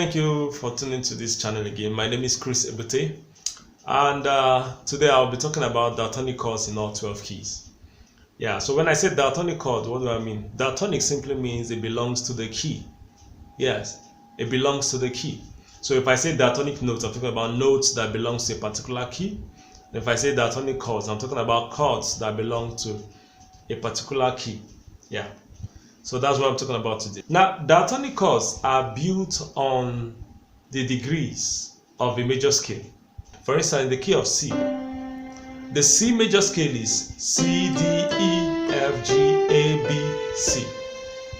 Thank you for tuning to this channel again. My name is Ebute, and today I'll be talking about diatonic chords in all 12 keys. Yeah, so when I say diatonic chord, what do I mean? Diatonic simply means it belongs to the key. Yes, it belongs to the key. So if I say diatonic notes, I'm talking about notes that belongs to a particular key. If I say diatonic chords, I'm talking about chords that belong to a particular key. Yeah. So that's what I'm talking about today. Now, diatonic chords are built on the degrees of a major scale. For instance, in the key of C, the C major scale is C, D, E, F, G, A, B, C.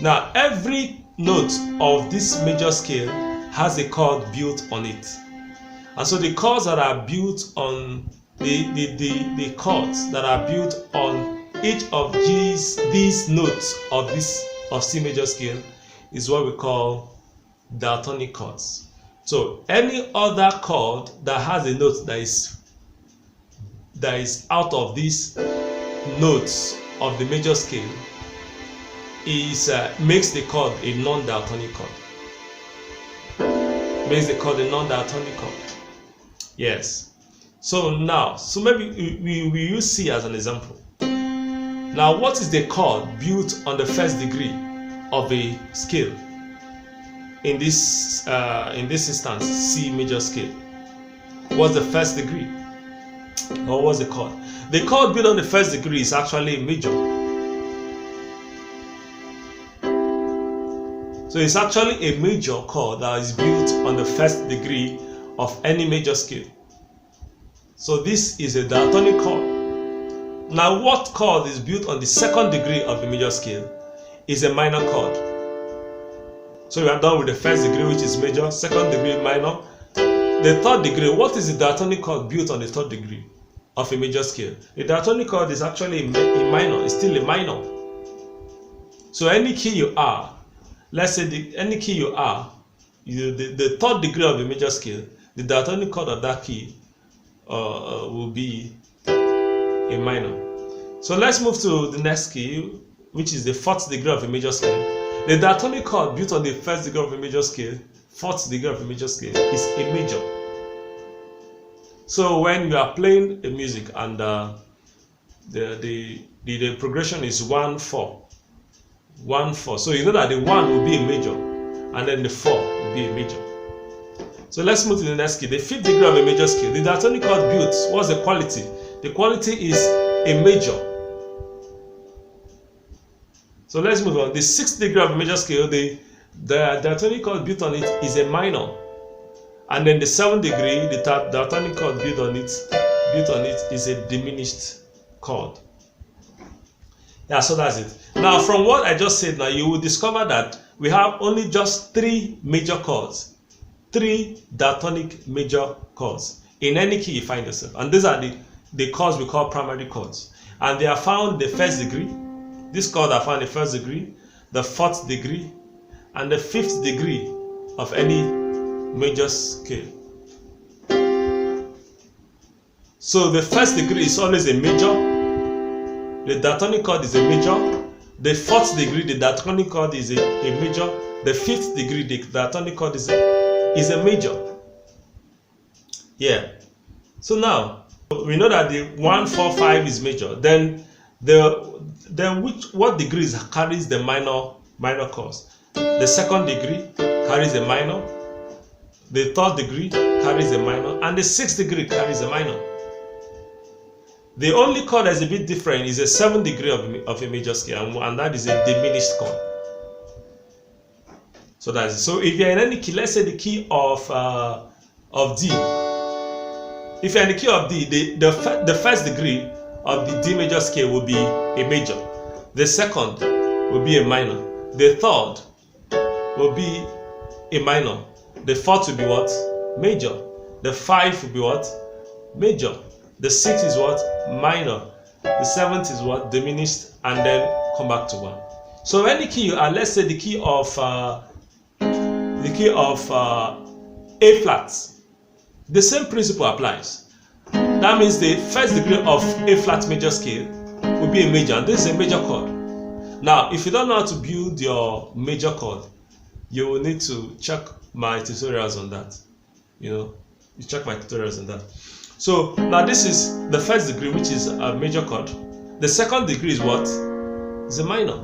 Now, every note of this major scale has a chord built on it. And so the chords that are built on the chords that are built on each of these notes of C major scale is what we call diatonic chords. So any other chord that has a note that is out of these notes of the major scale makes the chord a non-diatonic chord. Makes the chord a non-diatonic chord. Yes. So maybe we use C as an example. Now, what is the chord built on the first degree of a scale? In this instance, C major scale. What's the first degree? Or what's the chord? The chord built on the first degree is actually a major. So it's actually a major chord that is built on the first degree of any major scale. So this is a diatonic chord. Now, what chord is built on the second degree of a major scale is a minor chord. So we are done with the first degree, which is major, second degree minor. The third degree, what is the diatonic chord built on the third degree of a major scale? The diatonic chord is actually a minor, it's still a minor. So any key you are, let's say any key you are, the third degree of a major scale, the diatonic chord of that key will be a minor. So let's move to the next key, which is the fourth degree of a major scale. The diatonic chord built on the first degree of a major scale, fourth degree of a major scale, is a major. So when you are playing a music and the progression is 1-4, 1-4, so you know that the 1 will be a major, and then the 4 will be a major. So let's move to the next key, the fifth degree of a major scale. The diatonic chord built, what's the quality? The quality is a major. So let's move on. The sixth degree of a major scale, the diatonic chord built on it is a minor. And then the seventh degree, the diatonic chord built on it is a diminished chord. Yeah, so that's it. Now, from what I just said, now you will discover that we have only just 3 major chords, 3 diatonic major chords in any key you find yourself. And these are the chords we call primary chords. And they are found in the first degree. These chords are found in the first degree, the fourth degree, and the fifth degree of any major scale. So the first degree is always a major. The diatonic chord is a major. The fourth degree, the diatonic chord is a major. The fifth degree, the diatonic chord is a major. Yeah. So now we know that the 1, 4, 5 is major. Then what degrees carries the minor chords? The second degree carries a minor. The third degree carries a minor, and the sixth degree carries a minor. The only chord that is a bit different is the seventh degree of a major scale, and that is a diminished chord. So that's it. So if you're in any key, let's say the key of D. If you're in the key of D, the first degree of the D major scale will be a major. The second will be a minor. The third will be a minor. The fourth will be what? Major. The 5 will be what? Major. The 6 is what? Minor. The 7th is what? Diminished, and then come back to 1. So any key you are, let's say the key of A flat, the same principle applies. That means the first degree of A flat major scale will be a major, and this is a major chord. Now, if you don't know how to build your major chord, you will need to check my tutorials on that. You check my tutorials on that. So now this is the first degree, which is a major chord. The second degree is what? It's a minor.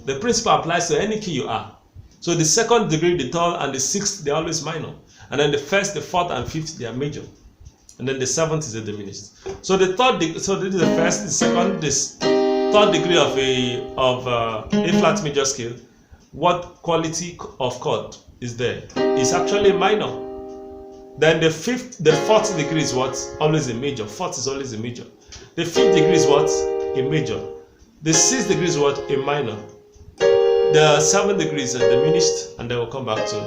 The principle applies to any key you are. So the second degree, the third, and the sixth, they're always minor. And then the first, the fourth, and fifth, they are major. And then the seventh is a diminished. So the third, so this is the first, the second, this third degree of a flat major scale. What quality of chord is there? It's actually minor. Then the fourth degree is what? Always a major. Fourth is always a major. The fifth degree is what? A major. The sixth degree is what? A minor. The seventh degree is a diminished, and then we'll come back to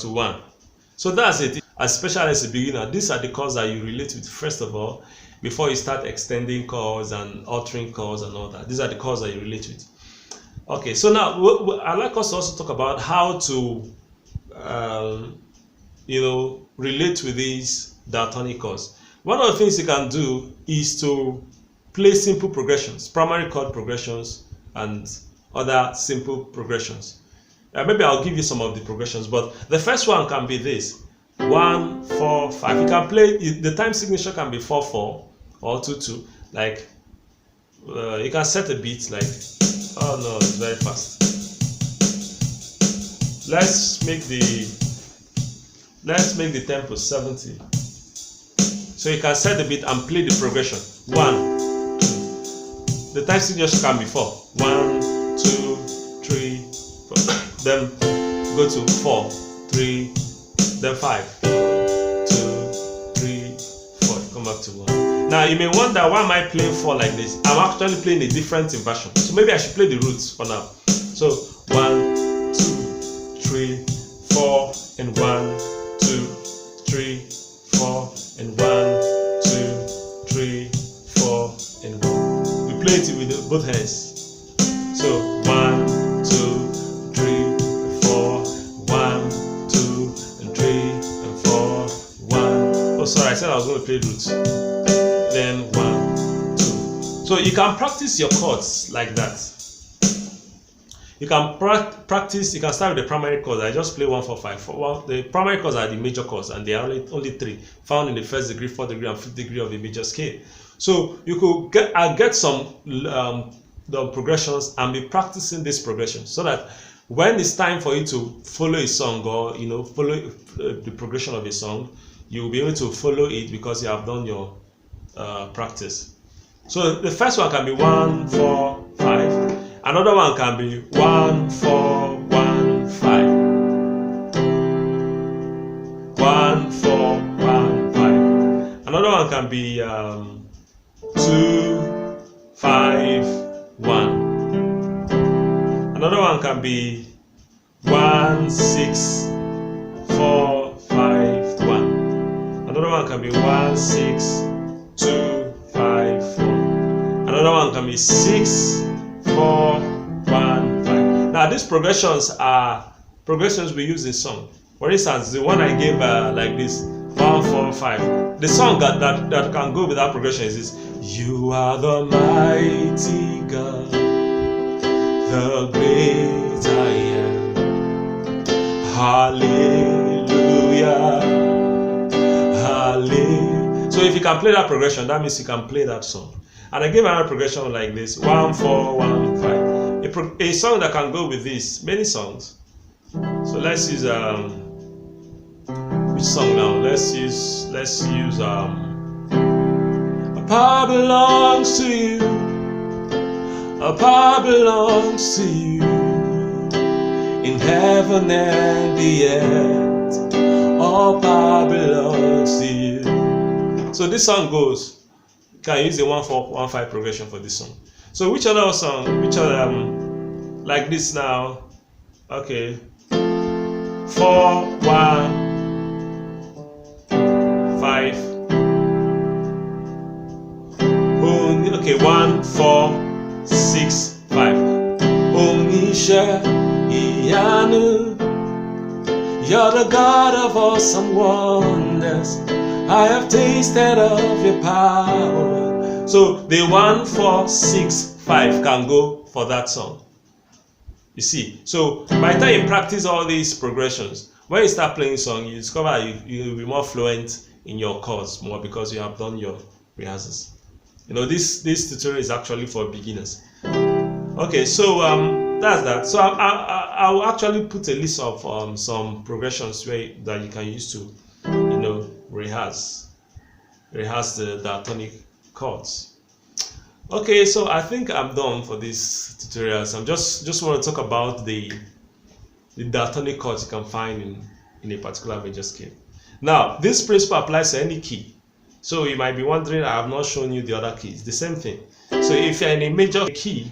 1. So that's it. Especially as a beginner, these are the chords that you relate with first of all, before you start extending chords and altering chords and all that. These are the chords that you relate with. Okay, so now I'd like us to also talk about how to relate with these diatonic chords. One of the things you can do is to play simple progressions, primary chord progressions, and other simple progressions. Maybe I'll give you some of the progressions, but the first one can be this: 1, 4, 5. You can play, the time signature can be 4/4 or 2/2. Like you can set a beat like, oh no, it's very fast. Let's make the tempo 70. So you can set the beat and play the progression. 1, 2. The time signature can be 4. 1, 2, 3, 4. Then go to 4, 3, then 5, 2, 3, 4. Come back to 1. Now you may wonder, why am I playing 4 like this? I'm actually playing a different inversion. So maybe I should play the roots for now. So 1, 2, 3, 4, and 1, 2, 3, 4, and 1, 2, 3, 4, and 1. We play it with both hands. So 1, 2, 3, 4, 1, 2, and 3, and 4, 1. Oh, sorry, I said I was going to play roots. Then 1, 2. So you can practice your chords like that. You can practice. You can start with the primary chords. I just play 1, 4, 5. Well, the primary chords are the major chords, and they are only 3 found in the first degree, 4th degree, and 5th degree of a major scale. So you could get some the progressions and be practicing this progression, so that when it's time for you to follow a song, or follow the progression of a song, you will be able to follow it because you have done your practice. So the first one can be 1, 4, 5. Another one can be 1, 4, 1, 5. 1, 4, 1, 5. Another one can be 2, 5, 1. Another one can be 1, 6, 4, 5, 1. Another one can be 1, 6, 2, 5, 4. Another one can be 6, 4, 1, 5. Now these progressions are progressions we use in song. For instance, the one I gave like this, 1, 4, 5. The song that can go with that progression is this: You are the mighty God, the great I am. Hallelujah, hallelujah. So if you can play that progression, that means you can play that song. And I gave another progression like this: 1, 4, 1, 5. A song that can go with this, many songs. So let's use which song now? Let's use a power belongs to you. A power belongs to you. In heaven and the earth, all power belongs to you. So this song goes. Can use the 1, 4, 1, 5 progression for this song. So which other song? Which other like this now? Okay. 4, 1, 5. Okay, 1, 4, 6, 5. Onisha Iyanu, you're the God of awesome wonders. I have tasted of your power. So the 1, 4, 6, 5 can go for that song. You see, so by the time you practice all these progressions, when you start playing song, you discover you'll be more fluent in your chords more because you have done your rehearsals. You know, this tutorial is actually for beginners. Okay, so that's that. So I will actually put a list of some progressions that you can use to, you know, rehearse the diatonic chords. Okay, so I think I'm done for this tutorial. So I'm just want to talk about the diatonic chords you can find in a particular major scale. Now, this principle applies to any key. So you might be wondering, I have not shown you the other keys. The same thing. So if you're in a major key,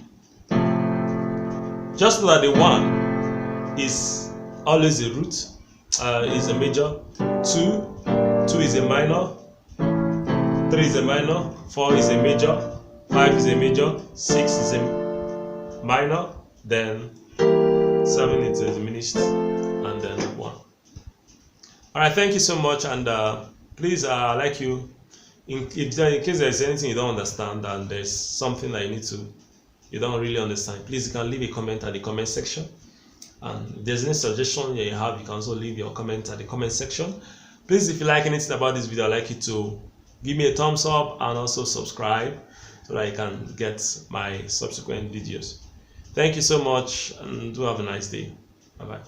just know that the 1 is always a root, is a major. 2 is a minor. 3 is a minor. 4 is a major. 5 is a major. 6 is a minor. Then 7 is a diminished, and then 1. All right, thank you so much, and please, like you, in case there's anything you don't understand and there's something that you don't really understand, please, you can leave a comment at the comment section. And if there's any suggestion you have, you can also leave your comment at the comment section. Please, if you like anything about this video, I'd like you to give me a thumbs up and also subscribe so that I can get my subsequent videos. Thank you so much, and do have a nice day. Bye bye.